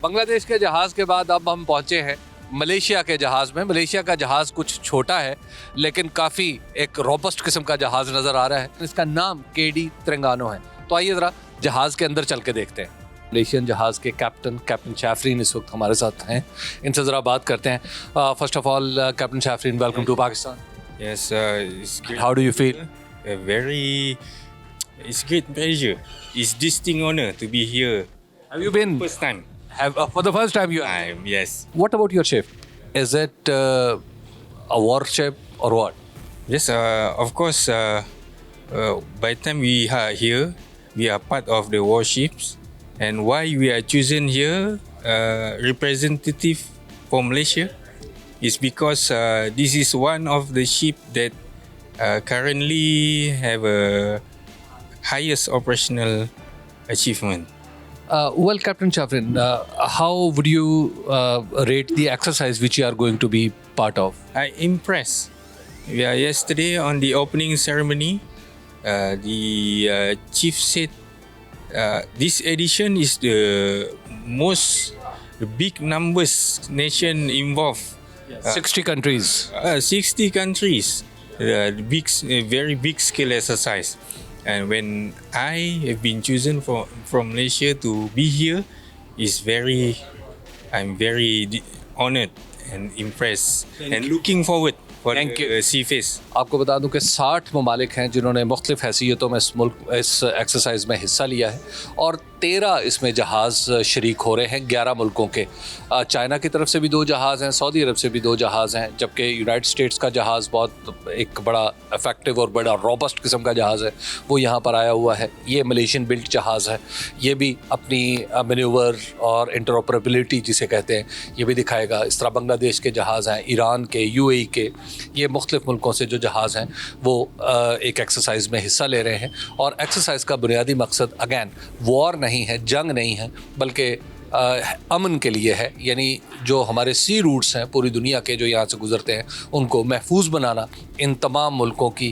بنگلہ دیش کے جہاز کے بعد اب ہم پہنچے ہیں ملیشیا کے جہاز میں. ملیشیا کا جہاز کچھ چھوٹا ہے لیکن کافی ایک روبسٹ قسم کا جہاز نظر آ رہا ہے. اس کا نام KD ترنگانو ہے. تو آئیے ذرا جہاز کے اندر چل کے دیکھتے ہیں. ملیشین جہاز کے کیپٹن شافرین اس وقت ہمارے ساتھ ہیں. ان سے ذرا بات کرتے ہیں. فرسٹ آف آل کیپٹن شافرین, welcome to Pakistan. Yes, it's great. How do you feel? It's great pleasure. It's distinct honor to be here. Have you been First time. For the first time you are? Yes. What about your ship? Is it a warship or what? Yes, of course, by the time we are here, we are part of the warships. And why we are chosen here, representative for Malaysia, is because this is one of the ship that currently have a highest operational achievement. Well, Captain Shafrin, how would you rate the exercise which you are going to be part of? I'm impressed. Yesterday on the opening ceremony, the chief said this edition is the big numbers nation involved. 60 countries. 60 countries. Very big scale exercise. And when I have been chosen from Malaysia to be here, I'm very honored and impressed and looking forward for the sea phase. آپ کو بتا دوں کہ 60 ممالک ہیں جنہوں نے مختلف حیثیتوں میں اس ایکسرسائز میں حصہ لیا ہے اور 13 اس میں جہاز شریک ہو رہے ہیں 11 ملکوں کے. چائنا کی طرف سے بھی 2 جہاز ہیں, سعودی عرب سے بھی 2 جہاز ہیں, جبکہ یونائٹڈ اسٹیٹس کا جہاز بہت ایک بڑا افیکٹو اور بڑا روبسٹ قسم کا جہاز ہے, وہ یہاں پر آیا ہوا ہے. یہ ملیشین بلٹ جہاز ہے. یہ بھی اپنی مینیور اور انٹرآپریبلٹی جسے کہتے ہیں یہ بھی دکھائے گا. اس طرح بنگلہ دیش کے جہاز ہیں, ایران کے, UAE کے, یہ مختلف ملکوں سے جو جہاز ہیں وہ ایک ایکسرسائز میں حصہ لے رہے ہیں. اور ایکسرسائز کا بنیادی مقصد اگین وار نہیں ہے, جنگ نہیں ہے, بلکہ امن کے لیے ہے. یعنی جو ہمارے سی روٹس ہیں پوری دنیا کے جو یہاں سے گزرتے ہیں ان کو محفوظ بنانا ان تمام ملکوں کی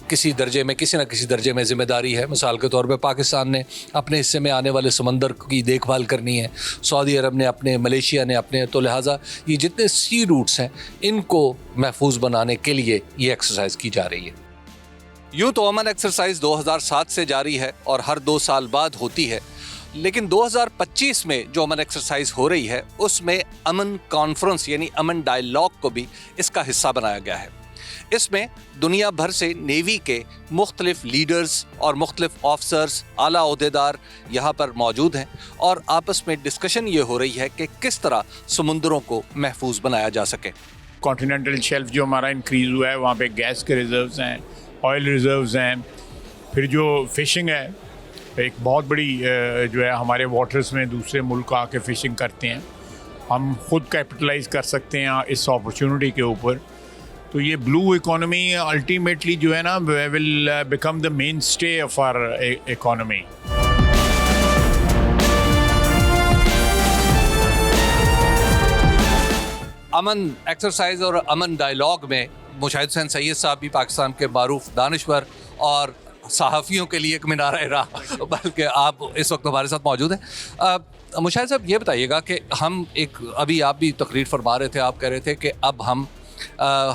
کسی نہ کسی درجے میں ذمہ داری ہے. مثال کے طور پہ پاکستان نے اپنے حصے میں آنے والے سمندر کی دیکھ بھال کرنی ہے, سعودی عرب نے اپنے, ملیشیا نے اپنے. تو لہٰذا یہ جتنے سی روٹس ہیں ان کو محفوظ بنانے کے لیے یہ ایکسرسائز کی جا رہی ہے. یوں تو امن ایکسرسائز 2007 سے جاری ہے اور ہر 2 سال بعد ہوتی ہے, لیکن 2025 میں جو امن ایکسرسائز ہو رہی ہے اس میں امن کانفرنس یعنی امن ڈائیلاگ کو بھی اس کا حصہ بنایا گیا ہے. اس میں دنیا بھر سے نیوی کے مختلف لیڈرز اور مختلف آفسرز, اعلیٰ عہدیدار یہاں پر موجود ہیں اور آپس میں ڈسکشن یہ ہو رہی ہے کہ کس طرح سمندروں کو محفوظ بنایا جا سکے. کانٹیننٹل شیلف جو ہمارا انکریز ہوا ہے وہاں پہ گیس کے ریزروز ہیں, آئل ریزروز ہیں. پھر جو فشنگ ہے ایک بہت بڑی جو ہے ہمارے واٹرز میں دوسرے ملک آ کے فشنگ کرتے ہیں. ہم خود کیپٹلائز کر سکتے ہیں اس اپرچونٹی کے اوپر. تو یہ بلو اکانومی الٹیمیٹلی جو ہے نا will become the mainstay of our economy. امن ایکسرسائز اور امن ڈائیلاگ میں مشاہد حسین سید صاحب بھی پاکستان کے معروف دانشور اور صحافیوں کے لیے ایک مینارہ راہ, بلکہ آپ اس وقت ہمارے ساتھ موجود ہیں. مشاہد صاحب یہ بتائیے گا کہ ہم ابھی آپ بھی تقریر فرما رہے تھے, آپ کہہ رہے تھے کہ اب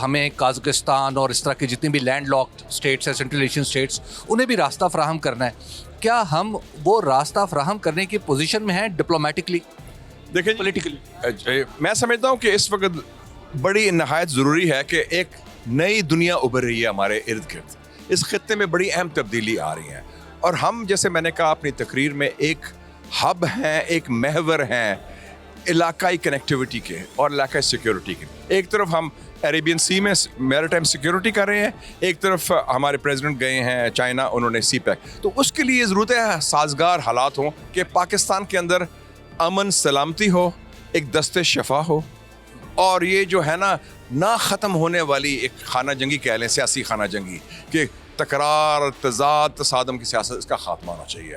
ہمیں قازقستان اور اس طرح کی جتنی بھی لینڈ لاکڈ اسٹیٹس ہیں, سینٹرل ایشین اسٹیٹس, انہیں بھی راستہ فراہم کرنا ہے. کیا ہم وہ راستہ فراہم کرنے کی پوزیشن میں ہیں ڈپلومیٹکلی, دیکھیں پولیٹیکلی؟ میں سمجھتا ہوں کہ اس وقت بڑی نہایت ضروری ہے کہ ایک نئی دنیا ابھر رہی ہے ہمارے ارد گرد. اس خطے میں بڑی اہم تبدیلی آ رہی ہیں اور ہم جیسے میں نے کہا اپنی تقریر میں ایک ہب ہیں, ایک محور ہیں علاقائی کنیکٹیوٹی کے اور علاقائی سیکیورٹی کے. ایک طرف ہم عربین سی میں میریٹائم سیکیورٹی کر رہے ہیں, ایک طرف ہمارے پریزیڈنٹ گئے ہیں چائنا, انہوں نے سی پیک. تو اس کے لیے ضرورت ہے سازگار حالات ہوں کہ پاکستان کے اندر امن سلامتی ہو, ایک دست شفا ہو, اور یہ جو ہے نا نہ ختم ہونے والی ایک خانہ جنگی کہہ لیں, سیاسی خانہ جنگی کہ تکرار, تضاد, تصادم کی سیاست, اس کا خاتمہ ہونا چاہیے.